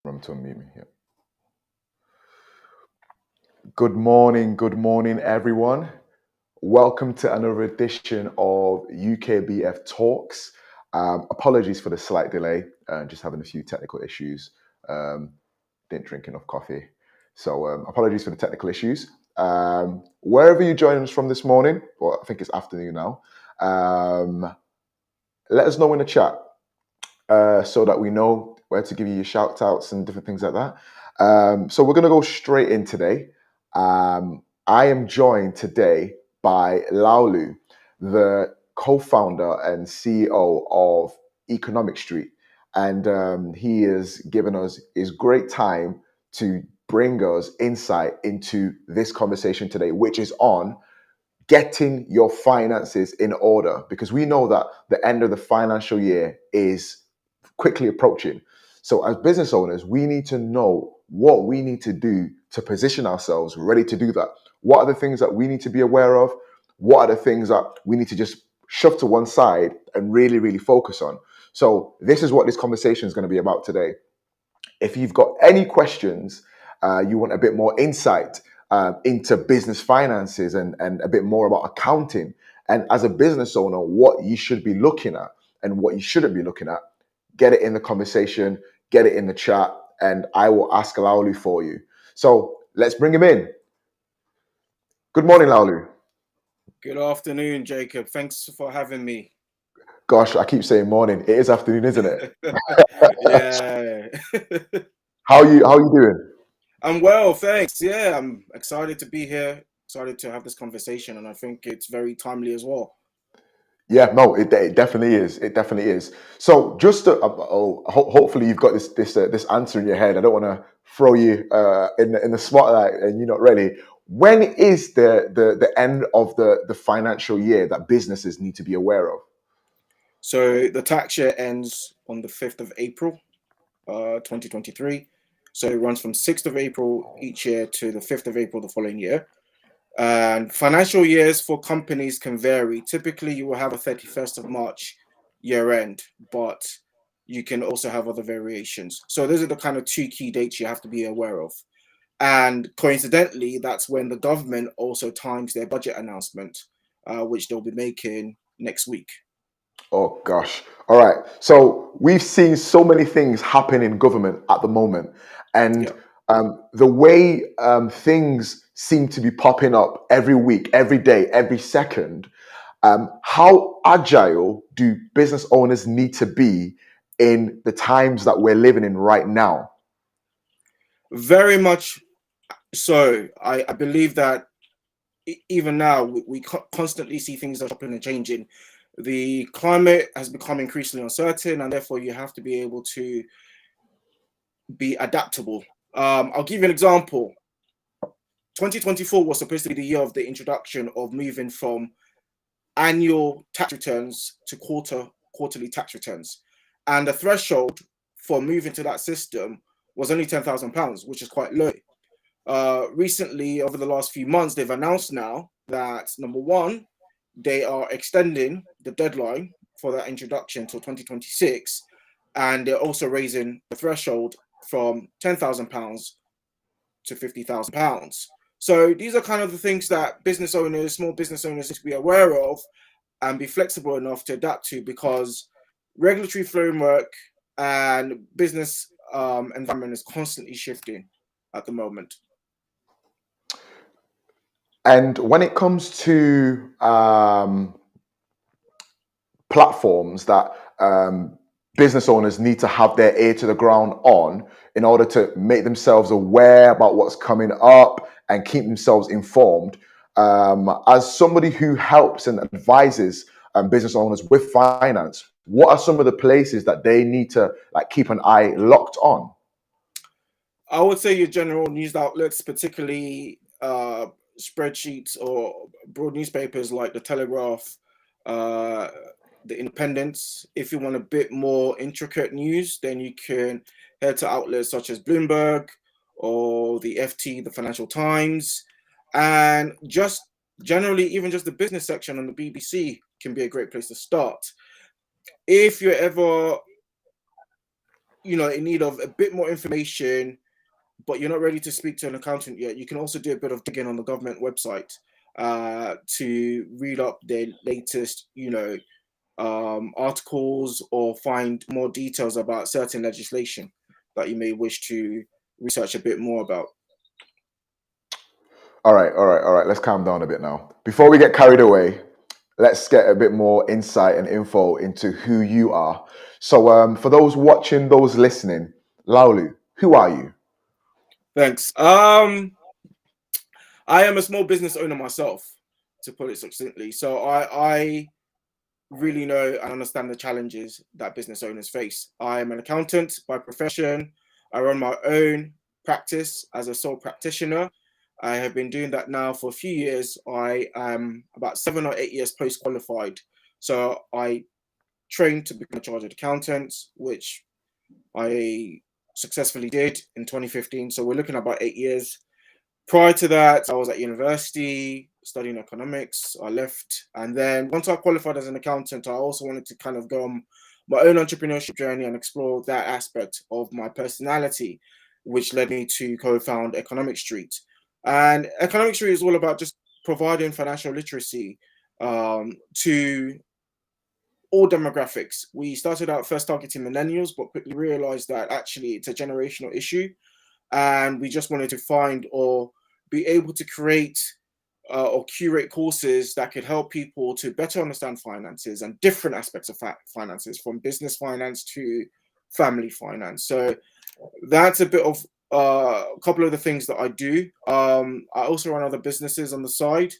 From to unmute me here. Good morning, everyone. Welcome to another edition of UKBF Talks. Apologies for the slight delay, just having a few technical issues. Didn't drink enough coffee. So apologies for the technical issues. Wherever you join us from this morning, or I think it's afternoon now, let us know in the chat so that we know where to give you your shout outs and different things like that. So we're going to go straight in today. I am joined today by Olaolu, the co-founder and CEO of Economic Street. And he has given us his great time to bring us insight into this conversation today, which is on getting your finances in order, because we know that the end of the financial year is quickly approaching. So as business owners, we need to know what we need to do to position ourselves ready to do that. What are the things that we need to be aware of? What are the things that we need to just shove to one side and really focus on? So this is what this conversation is going to be about today. If you've got any questions, you want a bit more insight into business finances and a bit more about accounting, and as a business owner, what you should be looking at and what you shouldn't be looking at, get it in the conversation, get it in the chat, and I will ask Olaolu for you. So let's bring him in. Good morning, Olaolu. Good afternoon, Jacob. Thanks for having me. Gosh, I keep saying morning. It is afternoon, isn't it? Yeah. How are you doing? I'm well, thanks. Yeah, I'm excited to be here, excited to have this conversation, and I think it's very timely as well. Yeah, no, it definitely is. It definitely is. So, just to, hopefully, you've got this answer in your head. I don't want to throw you in the spotlight and you're not ready. When is the end of the financial year that businesses need to be aware of? So the tax year ends on the 5th of April, 2023. So it runs from 6th of April each year to the 5th of April the following year. And financial years for companies can vary. Typically, you will have a 31st of March year end, but you can also have other variations. So those are the kind of two key dates you have to be aware of. And coincidentally, that's when the government also times their budget announcement, which they'll be making next week. Oh gosh. All right. So we've seen so many things happen in government at the moment, and the way things seem to be popping up every week, every day, every second. How agile do business owners need to be in the times that we're living in right now? Very much so. I believe that even now we constantly see things that are chopping and changing. The climate has become increasingly uncertain, and therefore you have to be able to be adaptable. I'll give you an example. 2024 was supposed to be the year of the introduction of moving from annual tax returns to quarterly tax returns, and the threshold for moving to that system was only £10,000, which is quite low. Recently, over the last few months, they've announced now that number one, they are extending the deadline for that introduction till 2026, and they're also raising the threshold from £10,000 to £50,000. So these are kind of the things that business owners, small business owners, need to be aware of and be flexible enough to adapt to, because regulatory framework and business environment is constantly shifting at the moment. And when it comes to platforms that business owners need to have their ear to the ground on in order to make themselves aware about what's coming up and keep themselves informed, as somebody who helps and advises business owners with finance, what are some of the places that they need to keep an eye locked on? I would say your general news outlets, particularly spreadsheets or broad newspapers like the Telegraph, the Independent. If you want a bit more intricate news, then you can head to outlets such as Bloomberg or the FT, the Financial Times, and just generally, even just the business section on the BBC can be a great place to start. If you're ever in need of a bit more information, but you're not ready to speak to an accountant yet, you can also do a bit of digging on the government website to read up their latest, articles, or find more details about certain legislation that you may wish to research a bit more about. All right, all right, all right. Let's calm down a bit now. Before we get carried away, let's get a bit more insight and info into who you are. So, for those watching, those listening, Laulu, who are you? Thanks. I am a small business owner myself, to put it succinctly. So I really know and understand the challenges that business owners face. I am an accountant by profession. I run my own practice as a sole practitioner. I have been doing that now for a few years. I am about 7 or 8 years post qualified. So I trained to become a chartered accountant, which I successfully did in 2015. So we're looking at about 8 years. Prior to that, I was at university studying economics. I left. And then once I qualified as an accountant, I also wanted to kind of go on my own entrepreneurship journey and explore that aspect of my personality, which led me to co-found Economic Street. And Economic Street is all about just providing financial literacy to all demographics. We started out first targeting millennials, but quickly realized that actually it's a generational issue. And we just wanted to find or be able to create or curate courses that could help people to better understand finances and different aspects of finances, from business finance to family finance. So that's a bit of a couple of the things that I do. I also run other businesses on the side.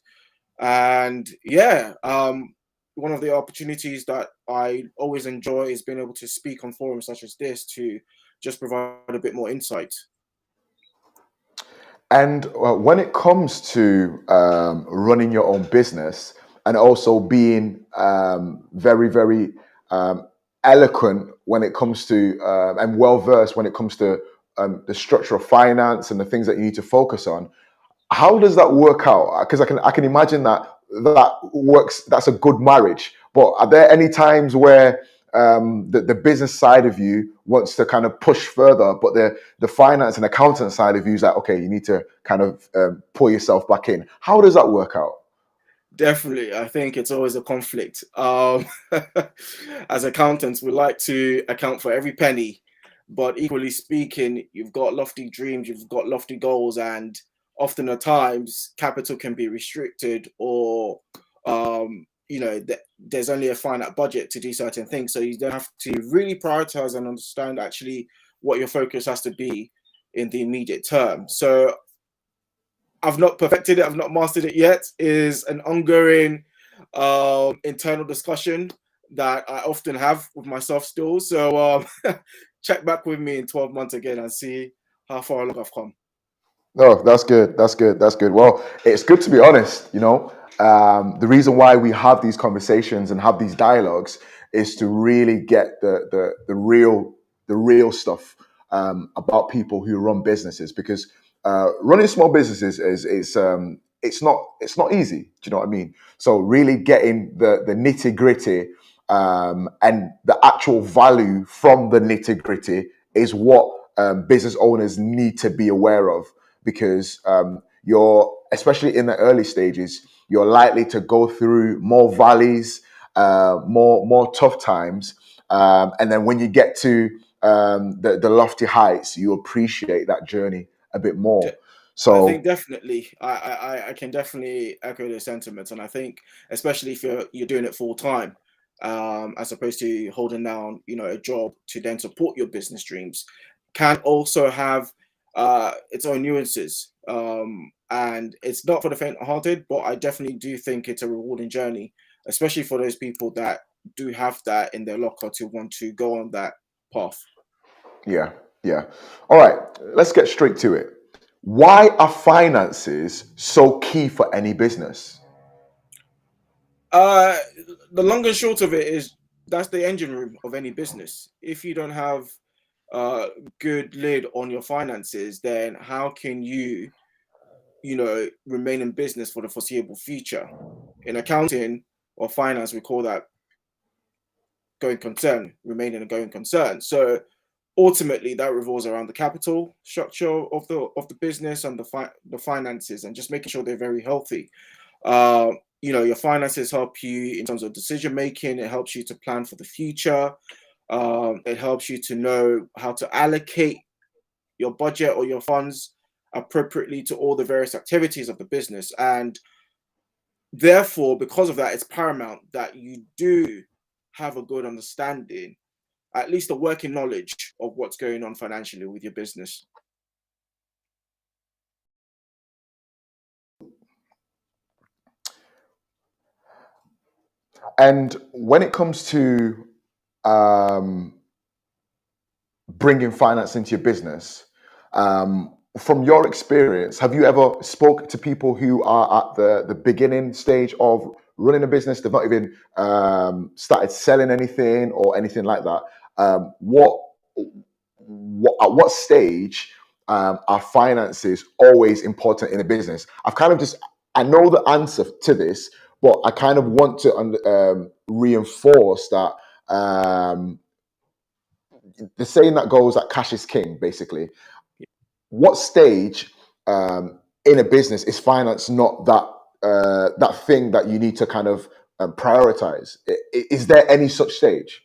And yeah, one of the opportunities that I always enjoy is being able to speak on forums such as this to just provide a bit more insight. And when it comes to running your own business and also being very, very eloquent when it comes to and well versed when it comes to the structure of finance and the things that you need to focus on, how does that work out? Because I can imagine that works. That's a good marriage. But are there any times where the business side of you wants to kind of push further, but the finance and accountant side of you is like, okay, you need to kind of pull yourself back in. How does that work out? Definitely, I think it's always a conflict. As accountants, we like to account for every penny, but equally speaking, you've got lofty dreams, you've got lofty goals, and often at times capital can be restricted, or there's only a finite budget to do certain things. So you don't have to really prioritize and understand actually what your focus has to be in the immediate term. So I've not perfected it. I've not mastered it yet. Is an ongoing internal discussion that I often have with myself still. So check back with me in 12 months again and see how far along I've come. No, that's good. That's good. That's good. Well, it's good to be honest. The reason why we have these conversations and have these dialogues is to really get the real stuff about people who run businesses. Because running small businesses is it's not easy. Do you know what I mean? So really getting the nitty gritty and the actual value from the nitty gritty is what business owners need to be aware of, because you're, especially in the early stages, you're likely to go through more valleys, more tough times, and then when you get to the lofty heights, you appreciate that journey a bit more. I think So definitely, I can definitely echo the sentiments, and I think especially if you're doing it full time, as opposed to holding down, a job to then support your business dreams, can also have its own nuances. And it's not for the faint-hearted, but I definitely do think it's a rewarding journey, especially for those people that do have that in their locker to want to go on that path. yeah, yeah. All right, let's get straight to it. Why are finances so key for any business? Uh, the long and short of it is that's the engine room of any business. If you don't have a good lid on your finances, then how can remain in business for the foreseeable future? In accounting or finance, we call that going concern, remaining a going concern. So ultimately that revolves around the capital structure of the business and the finances, and just making sure they're very healthy. Your finances help you in terms of decision making. It helps you to plan for the future. It helps you to know how to allocate your budget or your funds appropriately to all the various activities of the business. And therefore, because of that, it's paramount that you do have a good understanding, at least a working knowledge of what's going on financially with your business. And when it comes to bringing finance into your business, from your experience, have you ever spoke to people who are at the beginning stage of running a business? They've not even started selling anything or anything like that. At what stage are finances always important in a business? I know the answer to this, but I kind of want to reinforce that the saying that goes that cash is king, basically. What stage in a business is finance not that thing that you need to kind of prioritize? Is there any such stage?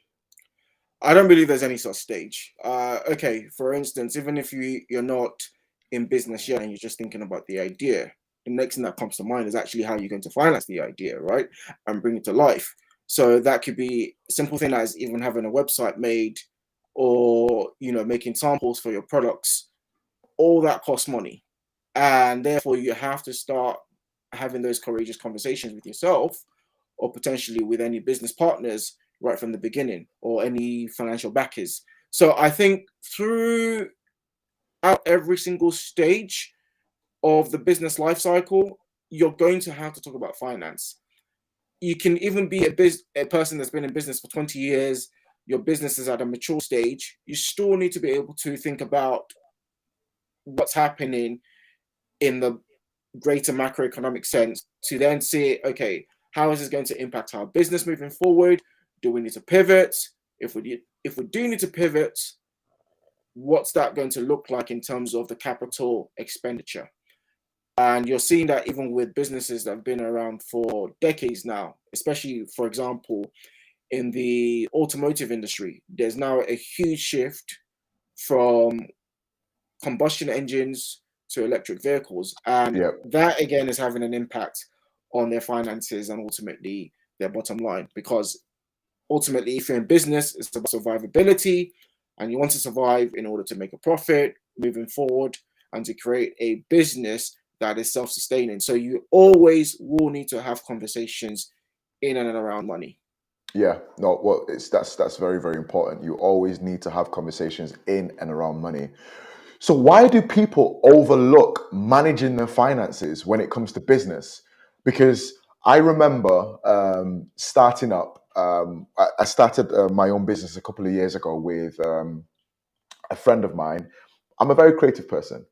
I don't believe there's any such stage. Okay, for instance, even if you're not in business yet and you're just thinking about the idea, the next thing that comes to mind is actually how you're going to finance the idea, right? And bring it to life. So that could be a simple thing as even having a website made, or making samples for your products. All that costs money. And therefore you have to start having those courageous conversations with yourself, or potentially with any business partners right from the beginning, or any financial backers. So I think throughout every single stage of the business life cycle, you're going to have to talk about finance. You can even be a person that's been in business for 20 years, your business is at a mature stage, you still need to be able to think about what's happening in the greater macroeconomic sense, to then see, okay, how is this going to impact our business moving forward? Do we need to pivot? If we do need to pivot, what's that going to look like in terms of the capital expenditure? And you're seeing that even with businesses that have been around for decades now, especially, for example, in the automotive industry, there's now a huge shift from combustion engines to electric vehicles. And Yeah. that again is having an impact on their finances and ultimately their bottom line. Because ultimately, if you're in business, it's about survivability, and you want to survive in order to make a profit moving forward and to create a business that is self-sustaining. So you always will need to have conversations in and around money. Yeah, no, well, that's very, very important. You always need to have conversations in and around money. So why do people overlook managing their finances when it comes to business? Because I remember starting up. I started my own business a couple of years ago with a friend of mine. I'm a very creative person.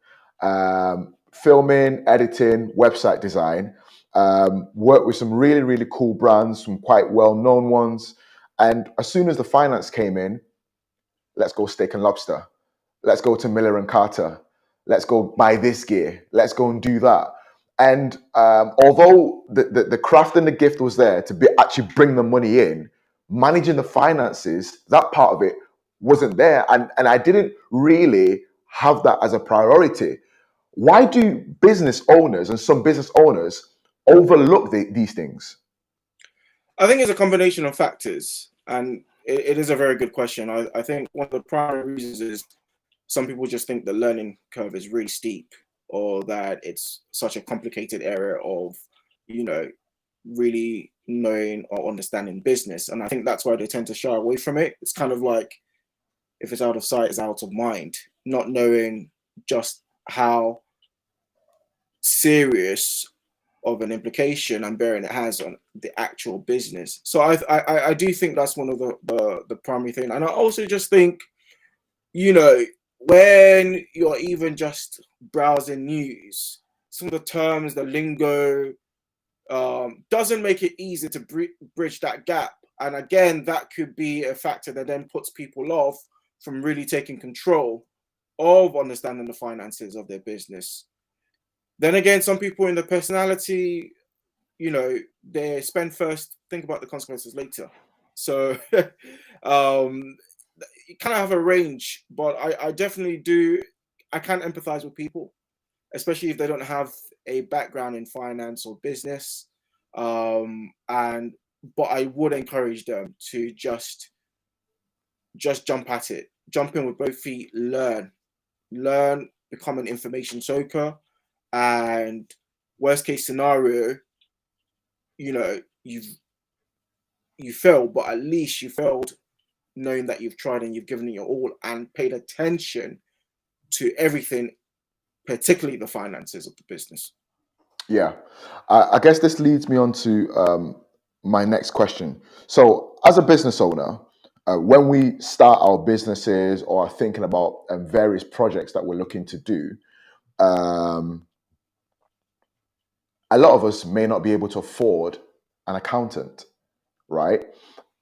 Filming, editing, website design. Worked with some really, really cool brands, some quite well-known ones. And as soon as the finance came in, let's go steak and lobster. Let's go to Miller and Carter. Let's go buy this gear. Let's go and do that. And although the craft and the gift was there to actually bring the money in, managing the finances, that part of it wasn't there. And I didn't really have that as a priority. Why do business owners and some business owners overlook these things? I think it's a combination of factors, and it is a very good question. I think one of the primary reasons is some people just think the learning curve is really steep, or that it's such a complicated area of, really knowing or understanding business. And I think that's why they tend to shy away from it. It's kind of like, if it's out of sight, it's out of mind, not knowing just how serious of an implication and bearing it has on the actual business. So I do think that's one of the primary thing. And I also just think, when you're even just browsing news, some of the terms, the lingo, doesn't make it easy to bridge that gap. And again, that could be a factor that then puts people off from really taking control of understanding the finances of their business. Then again, some people in the personality, they spend first, think about the consequences later. So you kind of have a range, but I definitely do. I can empathize with people, especially if they don't have a background in finance or business. But I would encourage them to just jump at it, jump in with both feet, learn, become an information soaker, and worst case scenario, you failed, but at least you failed knowing that you've tried and you've given it your all and paid attention to everything, particularly the finances of the business. Yeah, I guess this leads me on to my next question. So, as a business owner, when we start our businesses or are thinking about various projects that we're looking to do, um, a lot of us may not be able to afford an accountant, right?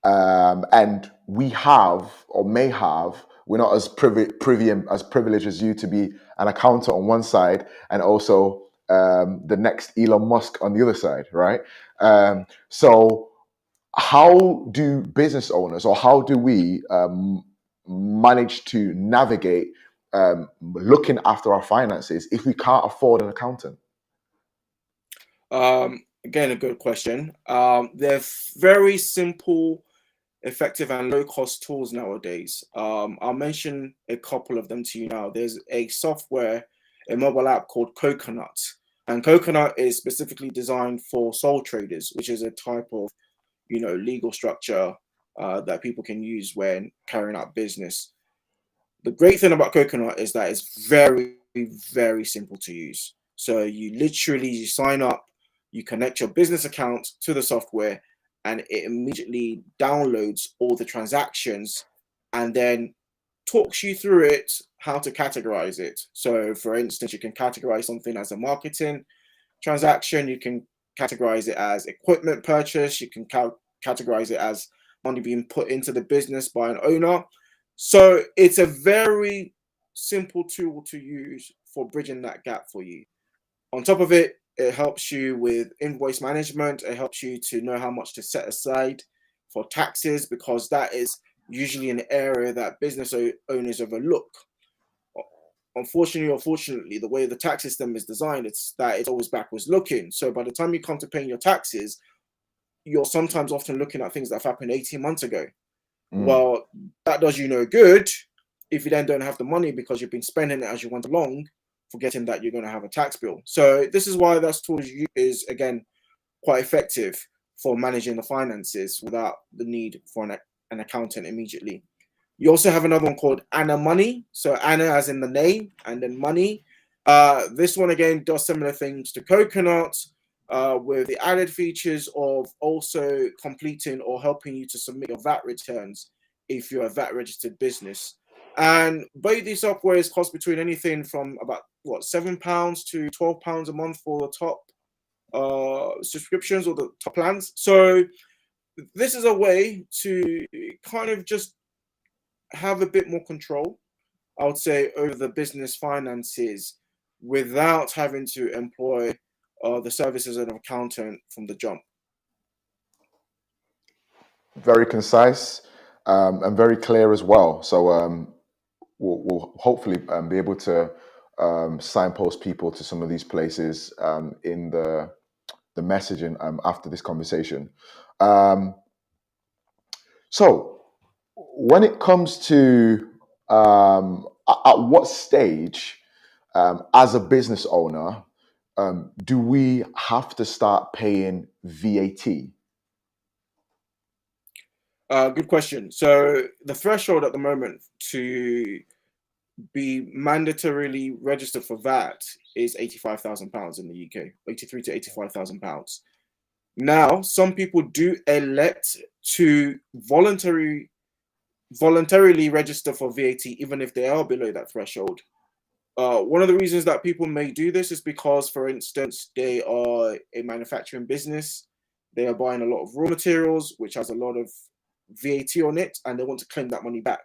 And we have or may have, we're not as privy and as privileged as you to be an accountant on one side and also the next Elon Musk on the other side, right? So how do business owners or how do we manage to navigate looking after our finances if we can't afford an accountant? Again, a good question. They're very simple, effective, and low-cost tools nowadays. I'll mention a couple of them to you now. There's a software, a mobile app called Coconut, and Coconut is specifically designed for sole traders, which is a type of, legal structure that people can use when carrying out business. The great thing about Coconut is that it's very, very simple to use. So you sign up, you connect your business account to the software, and it immediately downloads all the transactions and then talks you through it, how to categorize it. So, for instance, you can categorize something as a marketing transaction, you can categorize it as equipment purchase, you can categorize it as money being put into the business by an owner. So it's a very simple tool to use for bridging that gap for you. On top of it, it helps you with invoice management. It helps you to know how much to set aside for taxes, because that is usually an area that business owners overlook. Unfortunately or fortunately, the way the tax system is designed, it's always backwards looking. So by the time you come to paying your taxes, you're sometimes often looking at things that have happened 18 months ago. Well, that does you no good if you then don't have the money because you've been spending it as you went along, forgetting that you're going to have a tax bill. So this is why that tool is, again, quite effective for managing the finances without the need for an accountant immediately. You also have another one called Anna Money. So Anna as in the name and then money. This one, again, does similar things to Coconut, with the added features of also completing or helping you to submit your VAT returns if you're a VAT registered business. And both these softwares cost between anything from about £7 to £12 a month for the top subscriptions or the top plans. So this is a way to kind of just have a bit more control, I would say, over the business finances without having to employ the services of an accountant from the jump. Very concise and very clear as well. So we'll hopefully be able to signpost people to some of these places in the messaging after this conversation. So when it comes to at what stage as a business owner do we have to start paying VAT? Good question. So the threshold at the moment to be mandatorily registered for VAT is £85,000 in the UK, 83 to £85,000. Now, some people do elect to voluntarily register for VAT, even if they are below that threshold. One of the reasons that people may do this is because, for instance, they are a manufacturing business. They are buying a lot of raw materials, which has a lot of VAT on it, and they want to claim that money back.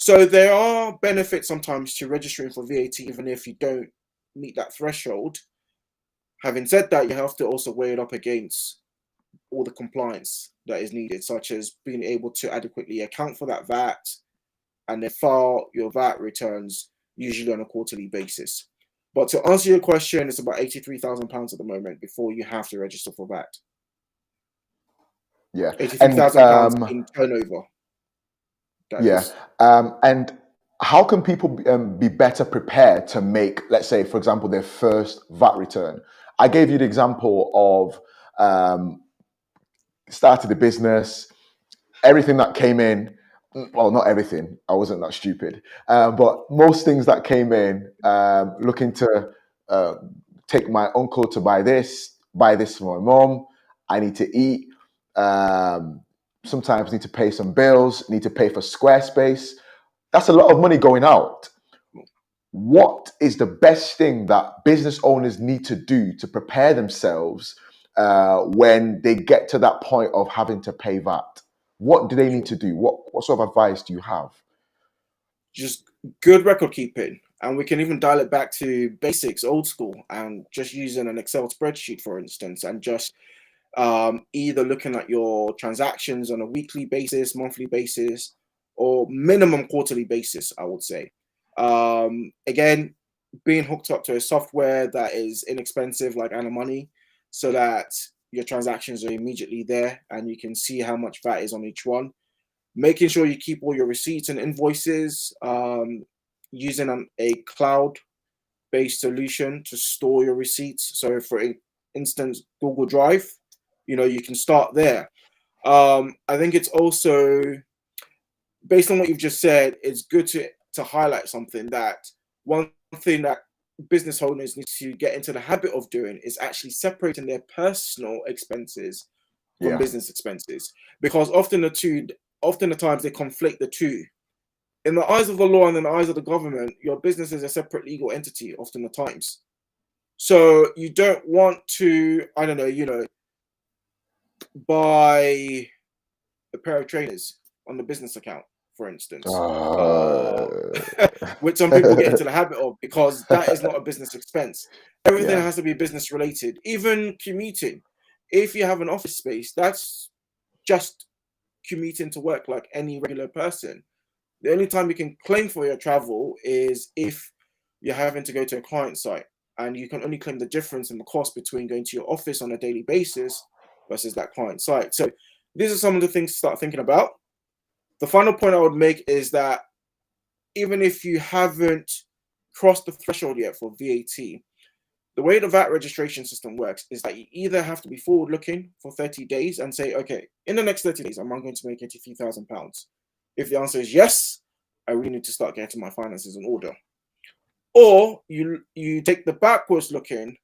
So there are benefits sometimes to registering for VAT, even if you don't meet that threshold. Having said that, you have to also weigh it up against all the compliance that is needed, such as being able to adequately account for that VAT and then file your VAT returns, usually on a quarterly basis. But to answer your question, it's about £83,000 at the moment before you have to register for VAT. Yeah. And £83,000 in turnover. That yeah. is. And how can people be better prepared to make, let's say, for example, their first VAT return? I gave you the example of started a business, everything that came in, well, not everything, I wasn't that stupid, but most things that came in, looking to uh, take my uncle to buy this for my mom, I need to eat, um, sometimes need to pay some bills, need to pay for Squarespace. That's a lot of money going out. What is the best thing that business owners need to do to prepare themselves when they get to that point of having to pay VAT? What do they need to do? What sort of advice do you have? Just good record keeping. And we can even dial it back to basics, old school, and just using an Excel spreadsheet, for instance, and just either looking at your transactions on a weekly basis, monthly basis, or minimum quarterly basis, I would say. Again, being hooked up to a software that is inexpensive, like Money, so that your transactions are immediately there and you can see how much VAT is on each one. Making sure you keep all your receipts and invoices, using a cloud-based solution to store your receipts. So, for instance, Google Drive, you can start there. I think it's also, based on what you've just said, it's good to highlight something that one thing that business owners need to get into the habit of doing is actually separating their personal expenses from Yeah. business expenses, because often the times they conflate the two. In the eyes of the law and in the eyes of the government, your business is a separate legal entity often the times. So you don't want to, I don't know, buy a pair of trainers on the business account, for instance, Uh, which some people get into the habit of, because that is not a business expense. Everything yeah. has to be business related, even commuting. If you have an office space, that's just commuting to work like any regular person. The only time you can claim for your travel is if you're having to go to a client site, and you can only claim the difference in the cost between going to your office on a daily basis versus that client site. So these are some of the things to start thinking about. The final point I would make is that even if you haven't crossed the threshold yet for VAT, the way the VAT registration system works is that you either have to be forward looking for 30 days and say, okay, in the next 30 days, am I going to make £83,000? If the answer is yes, I really need to start getting my finances in order. Or you take the backwards looking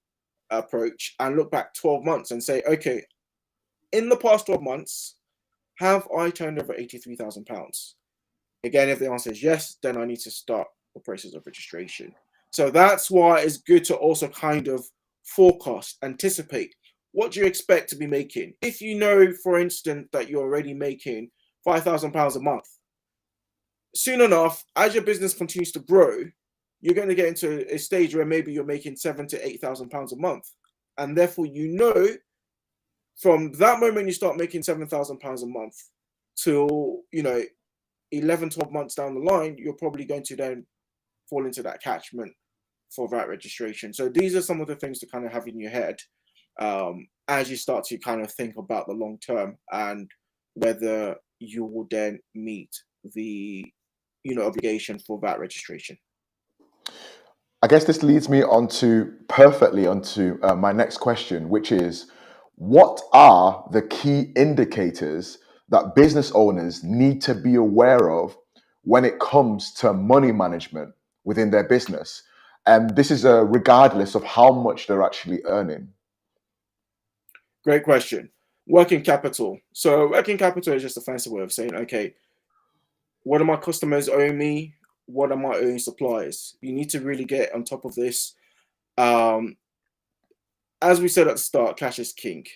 approach and look back 12 months and say, okay, in the past 12 months, have I turned over £83,000? Again, if the answer is yes, then I need to start the process of registration. So that's why it's good to also kind of forecast, anticipate what do you expect to be making. If you know, for instance, that you're already making £5,000 a month, soon enough, as your business continues to grow, you're going to get into a stage where maybe you're making £7,000 to £8,000 a month. And therefore, from that moment you start making £7,000 a month till, 11, 12 months down the line, you're probably going to then fall into that catchment for VAT registration. So these are some of the things to kind of have in your head as you start to kind of think about the long term and whether you will then meet the obligation for VAT registration. I guess this leads me perfectly onto my next question, which is, what are the key indicators that business owners need to be aware of when it comes to money management within their business? And this is regardless of how much they're actually earning. Great question. Working capital. So working capital is just a fancy way of saying, okay, what do my customers owe me? What am I owing suppliers? You need to really get on top of this. As we said at the start, cash is king.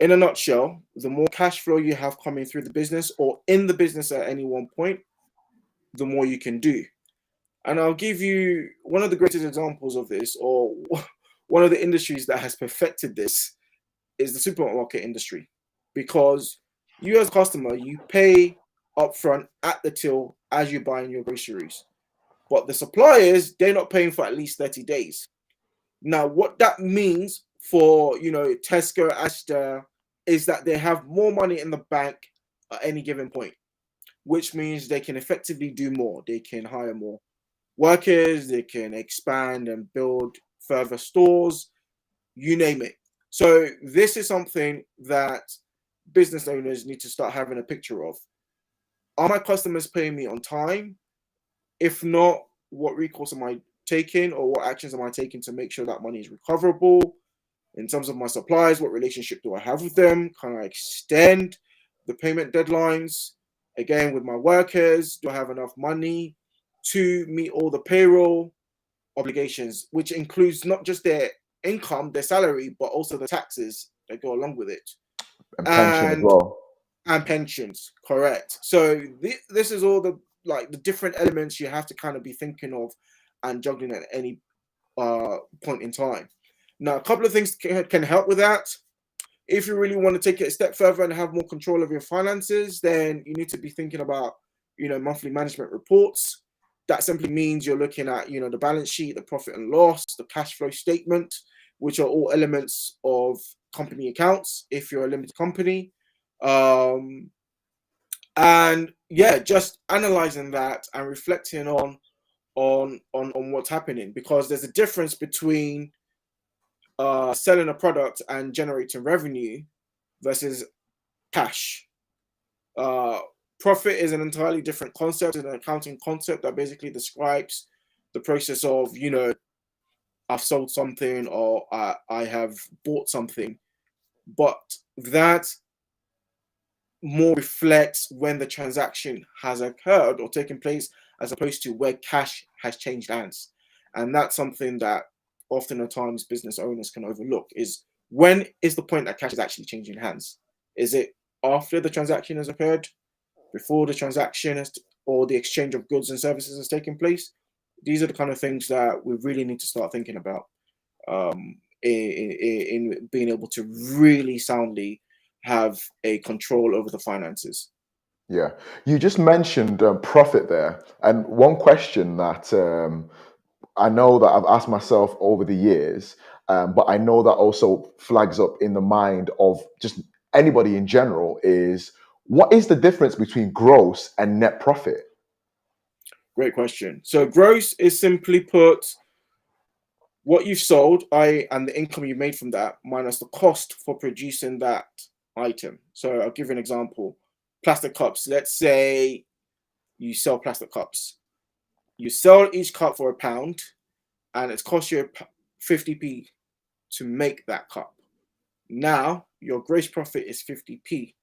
In a nutshell, the more cash flow you have coming through the business or in the business at any one point, the more you can do. And I'll give you one of the greatest examples of this, or one of the industries that has perfected this, is the supermarket industry. Because you as a customer, you pay upfront at the till as you're buying your groceries. But the suppliers, they're not paying for at least 30 days. Now, what that means for, Tesco, Asda, is that they have more money in the bank at any given point, which means they can effectively do more. They can hire more workers, they can expand and build further stores, you name it. So this is something that business owners need to start having a picture of. Are my customers paying me on time? If not, what recourse am I taking, or what actions am I taking to make sure that money is recoverable? In terms of my suppliers, what relationship do I have with them? Can I extend the payment deadlines? Again, with my workers, do I have enough money to meet all the payroll obligations, which includes not just their income, their salary, but also the taxes that go along with it, And pension as well. and pensions. Correct. So this is all the different elements you have to kind of be thinking of and juggling at any point in time. Now, a couple of things can help with that. If you really want to take it a step further and have more control of your finances, then you need to be thinking about, monthly management reports. That simply means you're looking at, the balance sheet, the profit and loss, the cash flow statement, which are all elements of company accounts if you're a limited company. And yeah, just analyzing that and reflecting on what's happening, because there's a difference between selling a product and generating revenue versus cash. Profit is an entirely different concept, an accounting concept that basically describes the process of, I've sold something or I have bought something, but that more reflects when the transaction has occurred or taken place, as opposed to where cash has changed hands. And that's something that often at times business owners can overlook, is when is the point that cash is actually changing hands? Is it after the transaction has occurred, before the transaction or the exchange of goods and services has taken place? These are the kind of things that we really need to start thinking about in being able to really soundly have a control over the finances. Yeah, you just mentioned profit there, and one question that I know that I've asked myself over the years, but I know that also flags up in the mind of just anybody in general, is what is the difference between gross and net profit? Great question. So gross is simply put what you've sold, and the income you made from that, minus the cost for producing that item. So I'll give you an example. Plastic cups. Let's say you sell plastic cups. You sell each cup for £1, and it's cost you 50p to make that cup. Now your gross profit is 50p.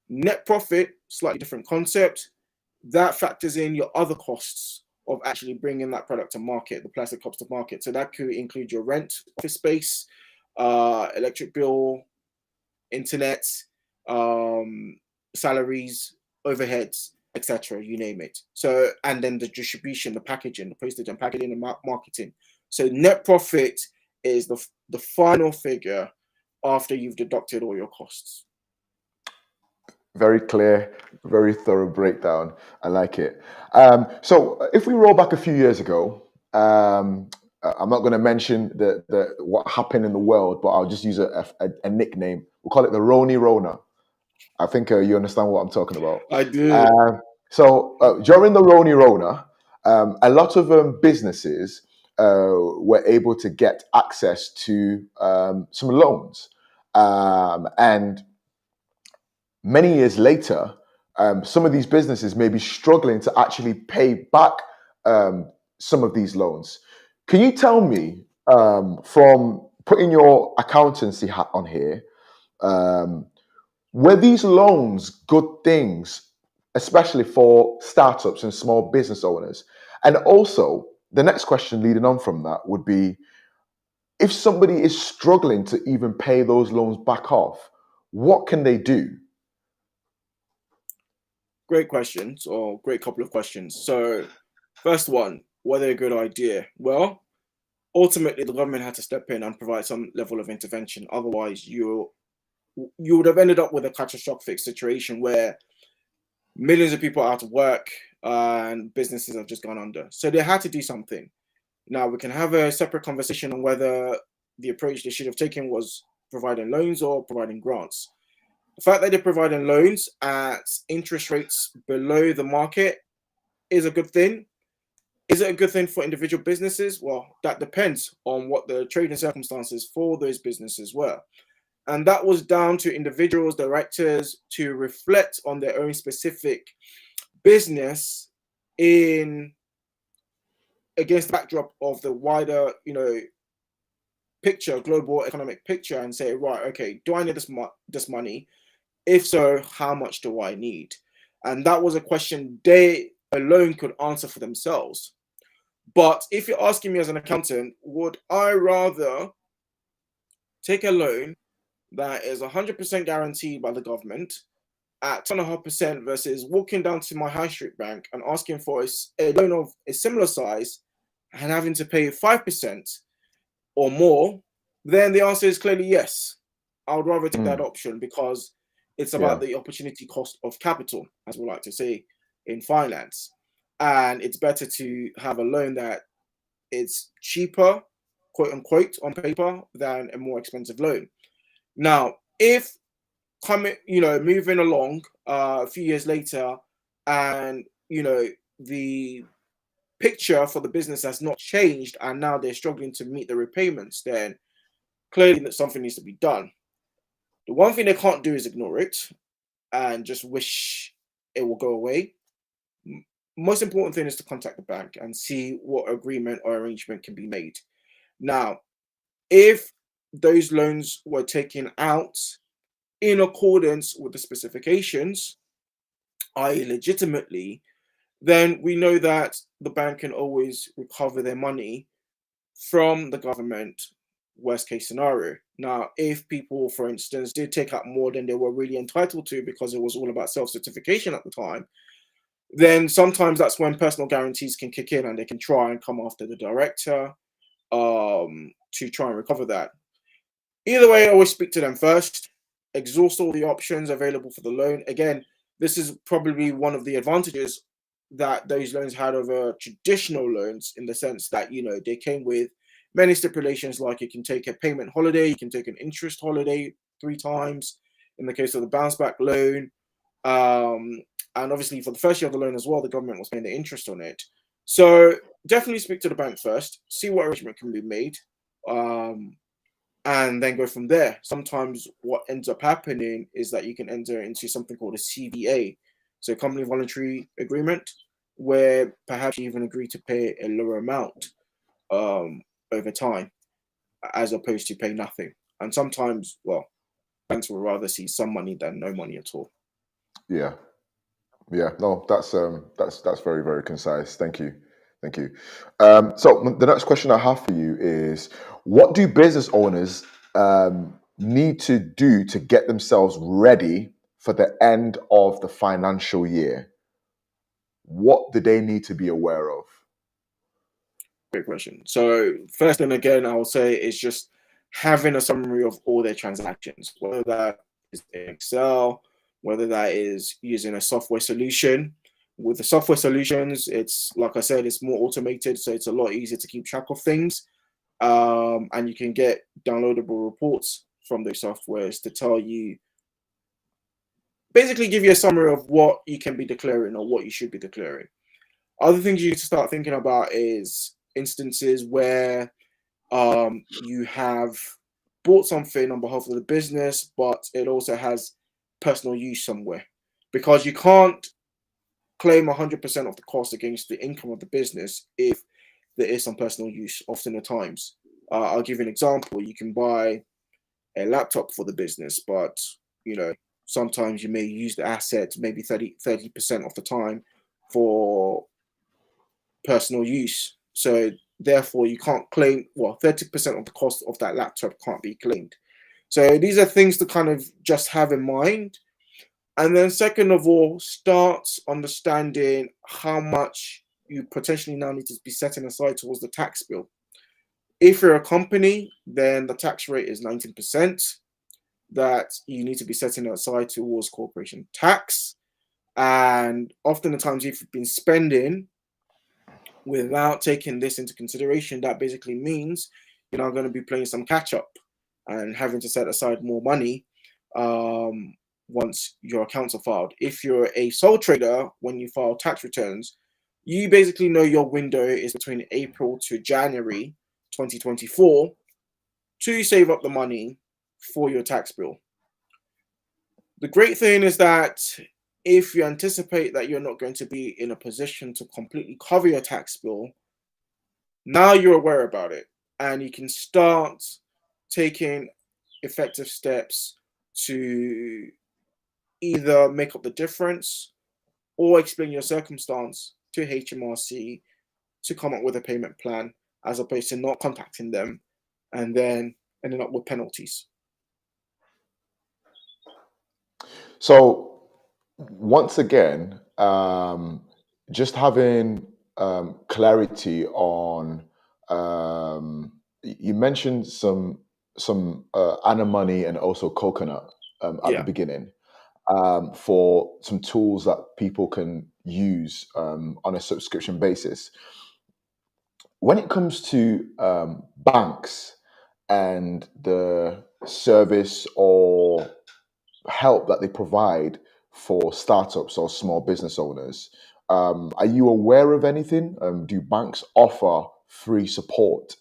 Net profit, slightly different concept. That factors in your other costs of actually bringing that product to market, the plastic cups to market. So that could include your rent, office space, electric bill, internet, salaries, overheads, etc. You name it. So, and then the distribution, the packaging, the postage and packaging, and marketing. So net profit is the final figure after you've deducted all your costs. Very clear, very thorough breakdown. I like it. So if we roll back a few years ago, I'm not going to mention the what happened in the world, but I'll just use a nickname. We'll call it the Roni Rona. I think you understand what I'm talking about. I do. So during the Roni Rona, a lot of businesses were able to get access to some loans, and many years later, some of these businesses may be struggling to actually pay back some of these loans. Can you tell me, from putting your accountancy hat on here, were these loans good things, especially for startups and small business owners? And also, the next question leading on from that would be, if somebody is struggling to even pay those loans back off, what can they do? Great questions, or great couple of questions. So, first one, were they a good idea? Well, ultimately, the government had to step in and provide some level of intervention. Otherwise, you would have ended up with a catastrophic situation where millions of people are out of work and businesses have just gone under. So they had to do something. Now we can have a separate conversation on whether the approach they should have taken was providing loans or providing grants. The fact that they're providing loans at interest rates below the market is a good thing. Is it a good thing for individual businesses? Well, that depends on what the trading circumstances for those businesses were. And that was down to individuals, directors to reflect on their own specific business in against the backdrop of the wider, picture, global economic picture, and say, right, okay, do I need this money? If so, how much do I need? And that was a question they alone could answer for themselves. But if you're asking me as an accountant, would I rather take a loan that is 100% guaranteed by the government at 2.5% versus walking down to my high street bank and asking for a loan of a similar size and having to pay 5% or more? Then the answer is clearly yes. I would rather take that option because it's about the opportunity cost of capital, as we like to say in finance. And it's better to have a loan that is cheaper, quote unquote, on paper than a more expensive loan. Now, if moving along a few years later, and the picture for the business has not changed, and now they're struggling to meet the repayments, then clearly that something needs to be done. The one thing they can't do is ignore it and just wish it will go away. Most important thing is to contact the bank and see what agreement or arrangement can be made. Now, if those loans were taken out in accordance with the specifications, i.e. legitimately, then we know that the bank can always recover their money from the government, worst case scenario. Now, if people, for instance, did take out more than they were really entitled to because it was all about self-certification at the time, then sometimes that's when personal guarantees can kick in and they can try and come after the director to try and recover that. Either way, I always speak to them first, exhaust all the options available for the loan. Again, this is probably one of the advantages that those loans had over traditional loans, in the sense that, they came with many stipulations, like you can take a payment holiday, you can take an interest holiday 3 times in the case of the bounce back loan. And obviously for the first year of the loan as well, the government was paying the interest on it. So definitely speak to the bank first, see what arrangement can be made, and then go from there. Sometimes what ends up happening is that you can enter into something called a CVA, so company voluntary agreement, where perhaps you even agree to pay a lower amount over time, as opposed to pay nothing. And sometimes, well, banks will rather see some money than no money at all. Yeah. No, that's very, very concise. Thank you. So the next question I have for you is, what do business owners need to do to get themselves ready for the end of the financial year? What do they need to be aware of? Great question. So first thing, again, I will say is just having a summary of all their transactions, whether that is in Excel, whether that is using a software solution. With the software solutions, it's, like I said, it's more automated, so it's a lot easier to keep track of things. And you can get downloadable reports from those softwares to tell you, basically give you a summary of what you can be declaring or what you should be declaring. Other things you need to start thinking about is instances where you have bought something on behalf of the business, but it also has personal use somewhere, because you can't claim 100% of the cost against the income of the business if there is some personal use. Often at times, I'll give you an example. You can buy a laptop for the business, but sometimes you may use the asset maybe 30% of the time for personal use. So therefore you can't claim, 30% of the cost of that laptop can't be claimed. So these are things to kind of just have in mind. And then second of all, start understanding how much you potentially now need to be setting aside towards the tax bill. If you're a company, then the tax rate is 19% that you need to be setting aside towards corporation tax. And often the times if you've been spending without taking this into consideration, that basically means you're now going to be playing some catch up and having to set aside more money once your accounts are filed. If you're a sole trader, when you file tax returns, you basically know your window is between April to January 2024 to save up the money for your tax bill. The great thing is that if you anticipate that you're not going to be in a position to completely cover your tax bill, now you're aware about it and you can start taking effective steps to either make up the difference or explain your circumstance to HMRC to come up with a payment plan, as opposed to not contacting them and then ending up with penalties. So once again, just having clarity on, you mentioned some Anna money and also coconut at the Yeah. beginning, for some tools that people can use on a subscription basis. When it comes to banks and the service or help that they provide for startups or small business owners, are you aware of anything? Do banks offer free support?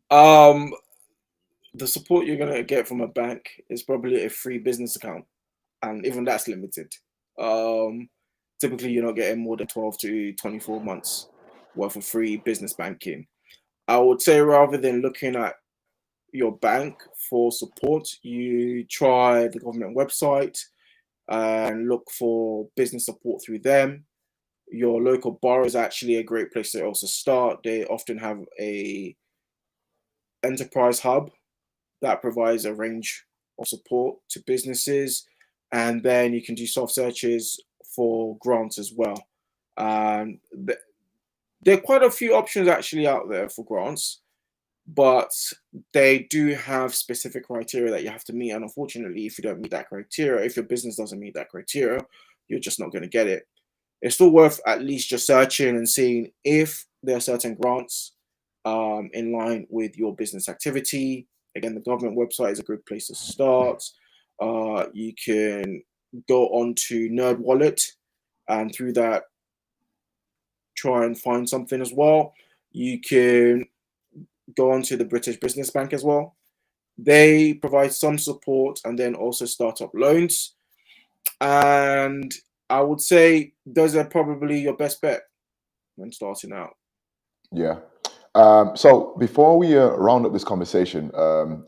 Um, the support you're gonna get from a bank is probably a free business account, and even that's limited. Um, Typically, you're not getting more than 12 to 24 months worth of free business banking. I would say rather than looking at your bank for support, you try the government website and look for business support through them. Your local borough is actually a great place to also start. They often have a enterprise hub that provides a range of support to businesses, and then you can do soft searches for grants as well. And there are quite a few options actually out there for grants, but they do have specific criteria that you have to meet. And unfortunately, if you don't meet that criteria, if your business doesn't meet that criteria, you're just not going to get it. It's still worth at least just searching and seeing if there are certain grants in line with your business activity. Again, the government website is a good place to start. You can go on to Nerd Wallet and through that try and find something as well. You can go on to the British Business Bank as well. They provide some support and then also startup loans. And I would say those are probably your best bet when starting out. Yeah. So before we round up this conversation,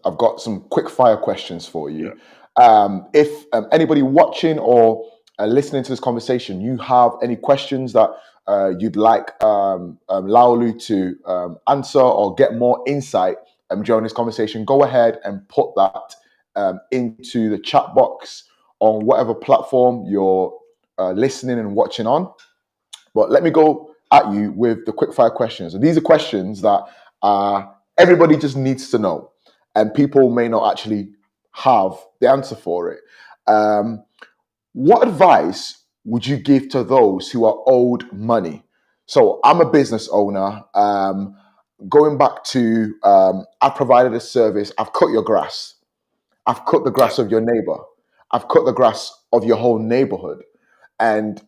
I've got some quick fire questions for Yeah. you. If anybody watching or listening to this conversation, you have any questions that you'd like Laolu to answer or get more insight during this conversation, go ahead and put that into the chat box on whatever platform you're listening and watching on. But let me go at you with the quick fire questions. And these are questions that everybody just needs to know, and people may not actually have the answer for it. What advice would you give to those who are owed money? So I'm a business owner. Going back to, I've provided a service. I've cut your grass. I've cut the Yeah. grass of your neighbor. I've cut the grass of your whole neighborhood. And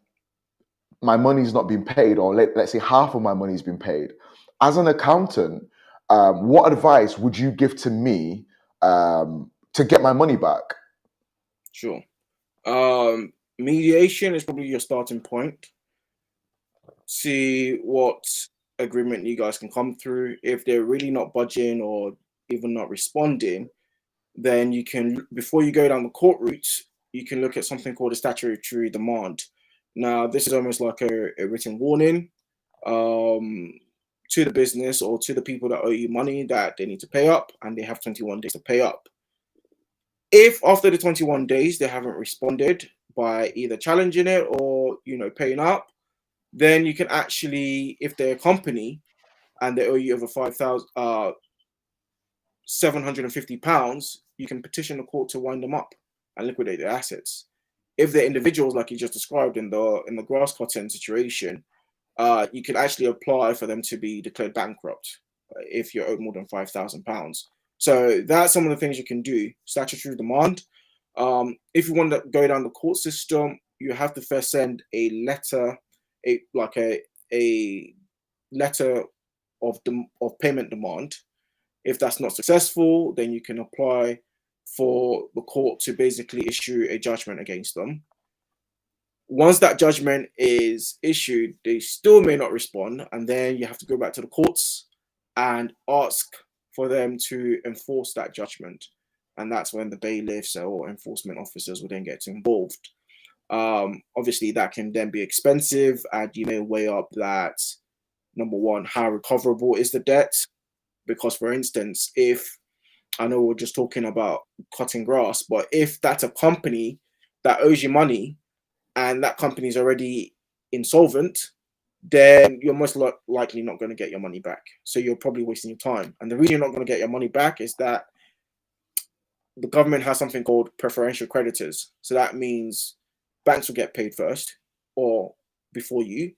my money's not been paid, or let's say half of my money's been paid. As an accountant, what advice would you give to me to get my money back? Sure. Mediation is probably your starting point. See what agreement you guys can come through. If they're really not budging or even not responding, then you can, before you go down the court route, you can look at something called a statutory demand. Now, this is almost like a written warning to the business or to the people that owe you money that they need to pay up, and they have 21 days to pay up. If after the 21 days they haven't responded by either challenging it or paying up, then you can actually, if they're a company and they owe you over £750, you can petition the court to wind them up and liquidate their assets. If they're individuals, like you just described in the grass cutting situation, you can actually apply for them to be declared bankrupt if you're owed more than £5,000. So that's some of the things you can do. Statutory demand. If you want to go down the court system, you have to first send a letter, a letter of payment demand. If that's not successful, then you can apply for the court to basically issue a judgment against them. Once that judgment is issued, they still may not respond, and then you have to go back to the courts and ask for them to enforce that judgment. And that's when the bailiffs or enforcement officers will then get involved. Obviously, that can then be expensive, and you may weigh up that, number one, how recoverable is the debt? Because, for instance, if I know we're just talking about cutting grass, but if that's a company that owes you money and that company is already insolvent, then you're most likely not going to get your money back. So you're probably wasting your time. And the reason you're not going to get your money back is that the government has something called preferential creditors. So that means banks will get paid first or before you.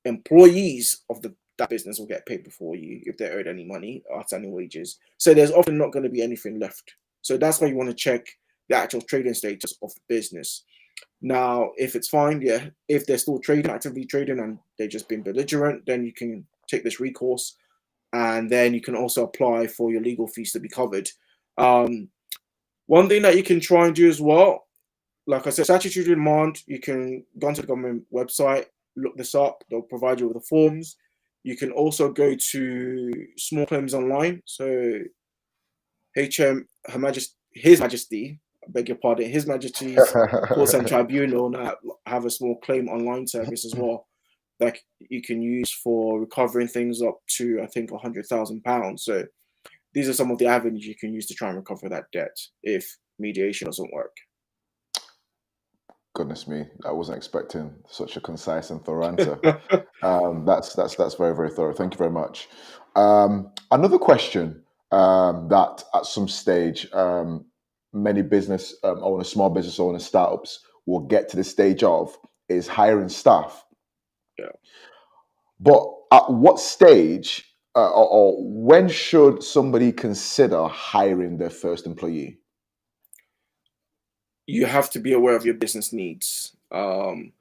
Employees of that business will get paid before you if they're owed any money, outstanding wages. So there's often not going to be anything left. So that's why you want to check the actual trading status of the business. Now, if it's fine, yeah, if they're still actively trading and they've just been belligerent, then you can take this recourse, and then you can also apply for your legal fees to be covered. One thing that you can try and do as well, like I said, statutory demand, you can go onto the government website, look this up, they'll provide you with the forms. You can also go to small claims online. So His Majesty, I beg your pardon, His Majesty's Courts and Tribunal have a small claim online service as well that you can use for recovering things up to, I think, £100,000. So these are some of the avenues you can use to try and recover that debt if mediation doesn't work. Goodness me, I wasn't expecting such a concise and thorough answer. That's very, very thorough. Thank you very much. Another question that at some stage many business owners, small business owners, startups will get to the stage of is hiring staff. Yeah. But at what stage or when should somebody consider hiring their first employee? You have to be aware of your business needs. Hiring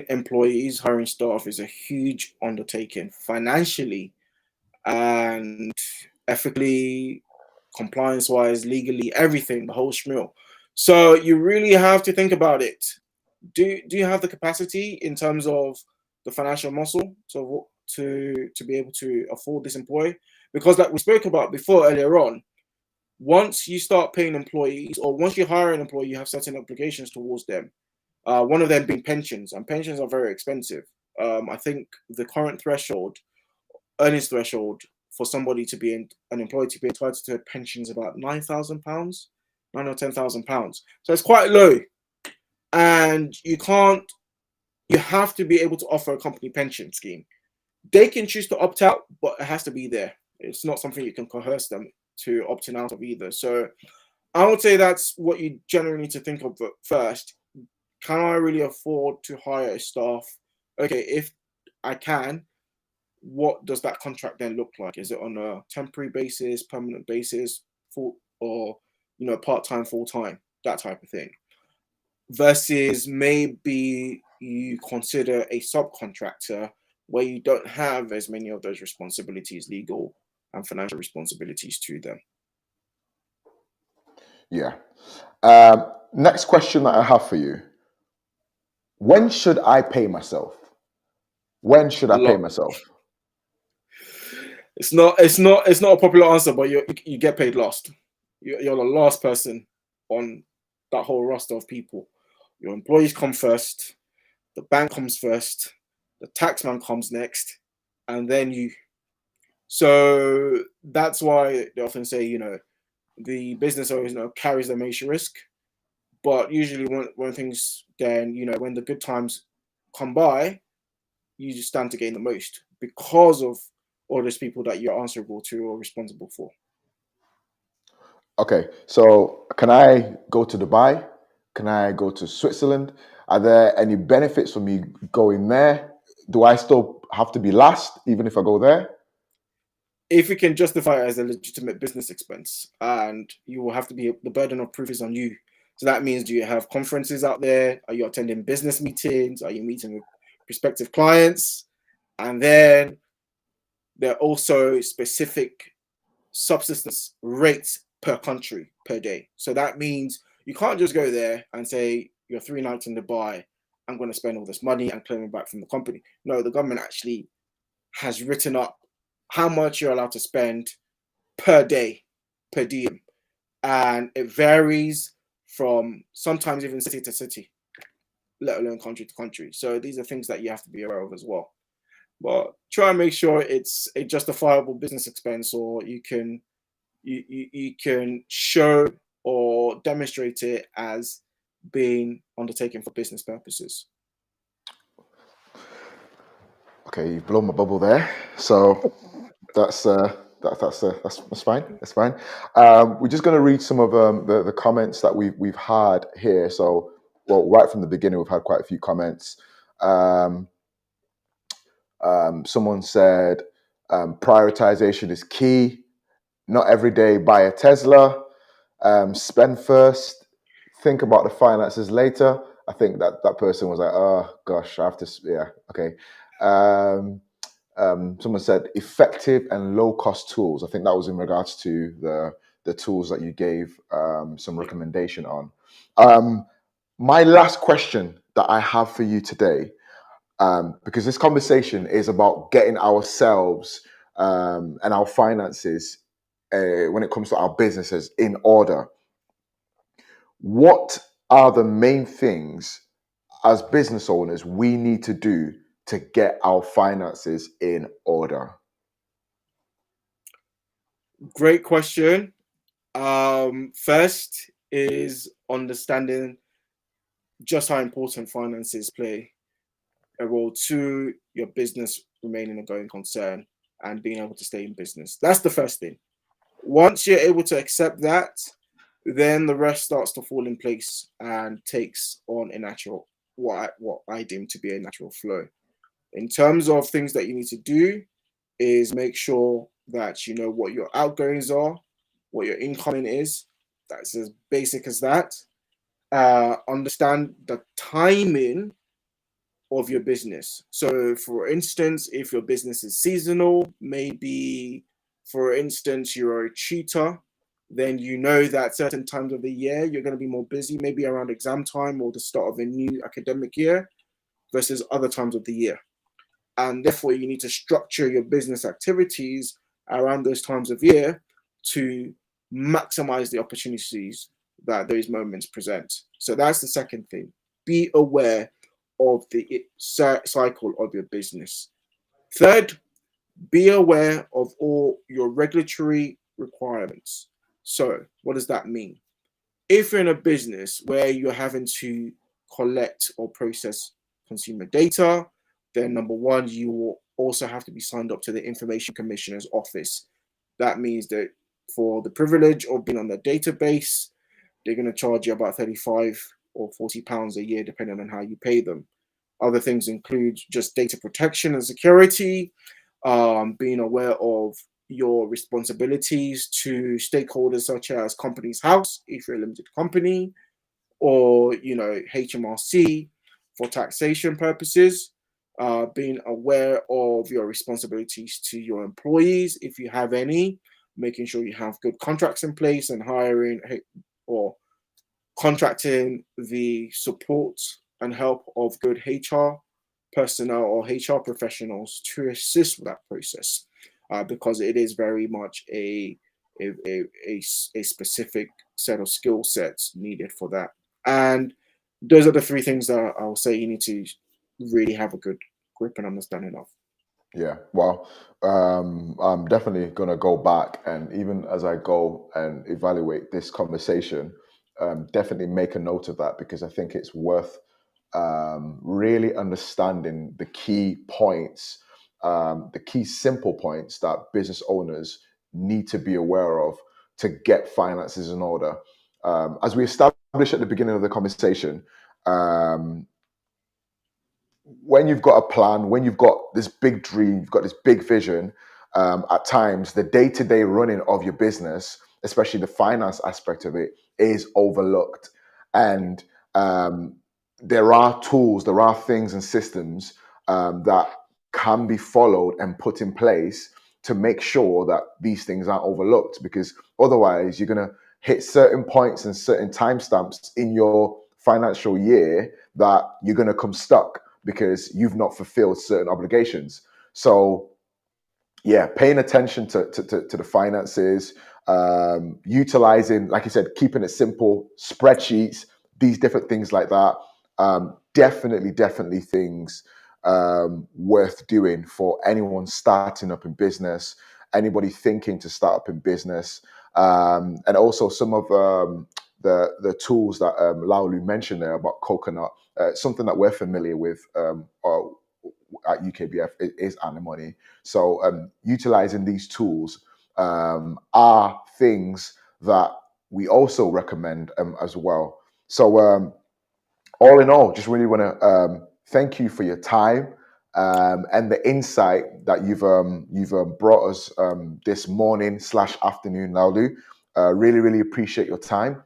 employees, hiring staff is a huge undertaking financially and ethically, compliance-wise, legally, everything, the whole schmeal. So you really have to think about it. Do you have the capacity in terms of the financial muscle to be able to afford this employee? Because like we spoke about before earlier on, once you start paying employees or once you hire an employee, you have certain obligations towards them. One of them being pensions, and pensions are very expensive. I think the current earnings threshold for somebody to be an employee to be entitled to a pension is about £9,000, £9,000 or £10,000. So it's quite low, and you have to be able to offer a company pension scheme. They can choose to opt out, but it has to be there. It's not something you can coerce them to opting out of either. So I would say that's what you generally need to think of first. Can I really afford to hire a staff? Okay, if I can, what does that contract then look like? Is it on a temporary basis, permanent basis, or part-time, full-time, that type of thing? Versus maybe you consider a subcontractor where you don't have as many of those responsibilities, legal and financial responsibilities to them. Yeah. Next question that I have for you. When should I pay myself? When should I pay myself? It's not a popular answer, but you get paid last. You're the last person on that whole roster of people. Your employees come first, the bank comes first, the taxman comes next, and then you. So that's why they often say, the business owner carries the major risk. But usually, when things then, when the good times come by, you just stand to gain the most because of all those people that you're answerable to or responsible for. Okay, so can I go to Dubai? Can I go to Switzerland? Are there any benefits for me going there? Do I still have to be last even if I go there? If you can justify it as a legitimate business expense, and you will have to be, the burden of proof is on you. So that means, do you have conferences out there? Are you attending business meetings? Are you meeting with prospective clients? And then there are also specific subsistence rates per country per day. So that means you can't just go there and say you're 3 nights in Dubai, I'm going to spend all this money and claim it back from the company. No, the government actually has written up how much you're allowed to spend per day, per diem. And it varies from sometimes even city to city, let alone country to country. So these are things that you have to be aware of as well. But try and make sure it's a justifiable business expense, or you can show or demonstrate it as being undertaken for business purposes. Okay, you've blown my bubble there. So that's that's fine. That's fine. We're just going to read some of the comments that we've had here. So, well, right from the beginning, we've had quite a few comments. Someone said prioritization is key. Not every day buy a Tesla. Spend first. Think about the finances later. I think that person was like, oh gosh, I have to. Yeah, okay. Someone said effective and low cost tools. I think that was in regards to the tools that you gave some recommendation on. My last question that I have for you today, because this conversation is about getting ourselves and our finances when it comes to our businesses in order. What are the main things as business owners we need to do to get our finances in order? Great question. First is understanding just how important finances play a role to your business remaining a going concern and being able to stay in business. That's the first thing. Once you're able to accept that, then the rest starts to fall in place and takes on a natural, what I deem to be a natural flow. In terms of things that you need to do, is make sure that you know what your outgoings are, what your incoming is. That's as basic as that. Understand the timing of your business. So, for instance, if your business is seasonal, maybe, for instance, you're a tutor, then you know that certain times of the year you're going to be more busy, maybe around exam time or the start of a new academic year versus other times of the year. And therefore, you need to structure your business activities around those times of year to maximize the opportunities that those moments present. So that's the second thing. Be aware of the cycle of your business. Third, be aware of all your regulatory requirements. So, what does that mean? If you're in a business where you're having to collect or process consumer data, then number one, you will also have to be signed up to the Information Commissioner's office. That means that for the privilege of being on the database, they're going to charge you about 35 or 40 pounds a year, depending on how you pay them. Other things include just data protection and security, being aware of your responsibilities to stakeholders such as Companies House, if you're a limited company, or HMRC for taxation purposes. Being aware of your responsibilities to your employees, if you have any, making sure you have good contracts in place and hiring or contracting the support and help of good HR personnel or HR professionals to assist with that process, because it is very much a specific set of skill sets needed for that. And those are the three things that I'll say you need to really have a good grip and understanding of. Yeah, well, I'm definitely going to go back, and even as I go and evaluate this conversation, definitely make a note of that, because I think it's worth really understanding the key points, the key simple points that business owners need to be aware of to get finances in order. As we established at the beginning of the conversation, um, when you've got a plan, when you've got this big dream, you've got this big vision, at times the day-to-day running of your business, especially the finance aspect of it, is overlooked. And um, there are tools, there are things and systems that can be followed and put in place to make sure that these things aren't overlooked, because otherwise you're going to hit certain points and certain timestamps in your financial year that you're going to come stuck because you've not fulfilled certain obligations. So yeah, paying attention to the finances, utilizing, like you said, keeping it simple, spreadsheets, these different things like that. Definitely things worth doing for anyone starting up in business, anybody thinking to start up in business, and also some of the tools that Laolu mentioned there about coconut, something that we're familiar with. At UKBF is antimony. So utilizing these tools are things that we also recommend as well. So all in all, just really want to thank you for your time and the insight that you've brought us this morning / afternoon, Laulu. Really appreciate your time.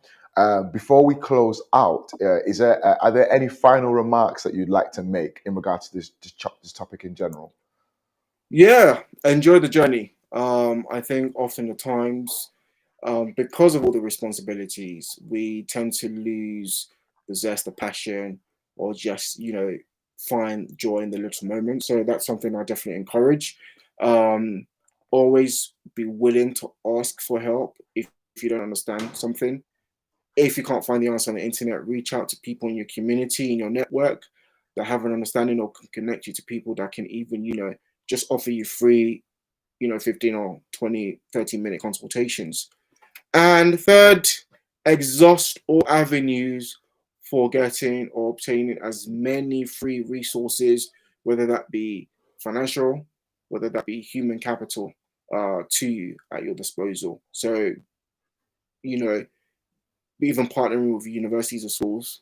Before we close out, are there any final remarks that you'd like to make in regards to this topic in general? Yeah, enjoy the journey. I think often at times, because of all the responsibilities, we tend to lose the zest, the passion, or just, find joy in the little moments. So that's something I definitely encourage. Um, Always be willing to ask for help if you don't understand something. If you can't find the answer on the internet, reach out to people in your community, in your network that have an understanding or can connect you to people that can even, just offer you free, 15 or 20, 30-minute consultations. And third, exhaust all avenues for getting or obtaining as many free resources, whether that be financial, whether that be human capital, to you at your disposal. So, you know, even partnering with universities or schools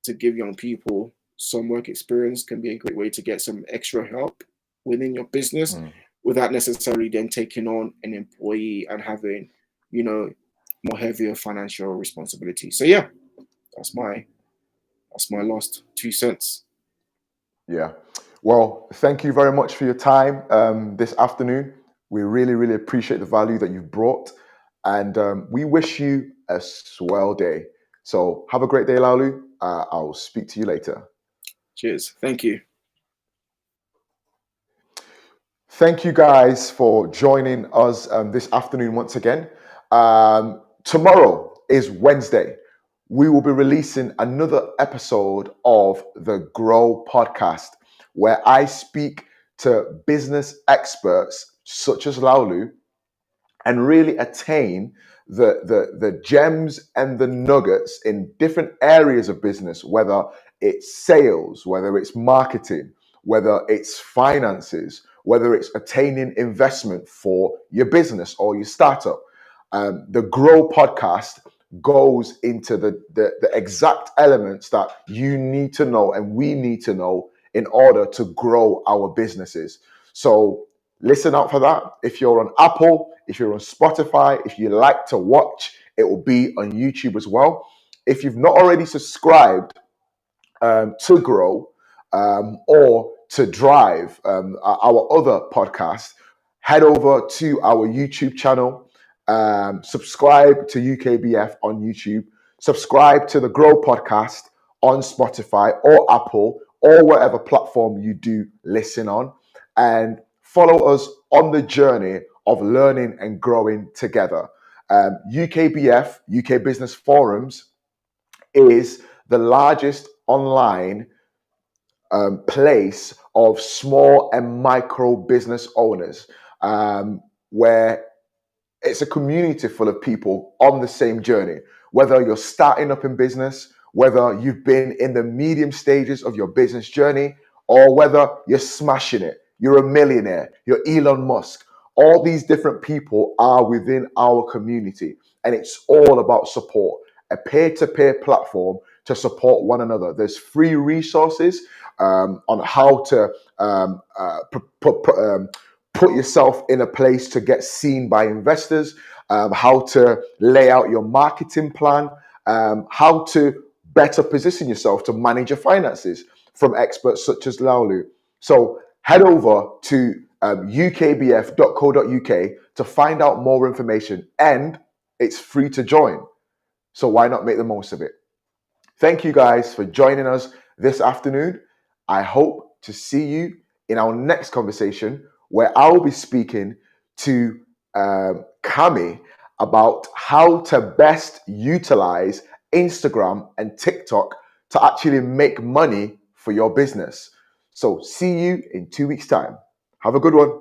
to give young people some work experience can be a great way to get some extra help within your business Mm. without necessarily then taking on an employee and having, you know, more heavier financial responsibility. So yeah, that's my last 2 cents. Yeah. Well, thank you very much for your time this afternoon. We really appreciate the value that you've brought. And we wish you a swell day. So have a great day, Laulu. I'll speak to you later. Cheers. Thank you. Thank you guys for joining us this afternoon once again. Tomorrow is Wednesday. We will be releasing another episode of the Grow podcast, where I speak to business experts such as Laulu and really attain the gems and the nuggets in different areas of business, whether it's sales, whether it's marketing, whether it's finances, whether it's attaining investment for your business or your startup. The Grow podcast goes into the exact elements that you need to know and we need to know in order to grow our businesses. So listen out for that. If you're on Apple, if you're on Spotify, if you like to watch, it will be on YouTube as well. If you've not already subscribed to Grow or to Drive, our other podcast, head over to our YouTube channel, subscribe to UKBF on YouTube, subscribe to the Grow podcast on Spotify or Apple or whatever platform you do listen on, and follow us on the journey of learning and growing together. UKBF, UK Business Forums, is the largest online place of small and micro business owners, where it's a community full of people on the same journey. Whether you're starting up in business, whether you've been in the medium stages of your business journey, or whether you're smashing it, you're a millionaire, you're Elon Musk. All these different people are within our community, and it's all about support. A peer-to-peer platform to support one another. There's free resources on how to put yourself in a place to get seen by investors, how to lay out your marketing plan, how to better position yourself to manage your finances from experts such as Laulu. So head over to ukbf.co.uk to find out more information, and it's free to join. So why not make the most of it? Thank you guys for joining us this afternoon. I hope to see you in our next conversation, where I'll be speaking to Cami about how to best utilize Instagram and TikTok to actually make money for your business. So see you in 2 weeks' time. Have a good one.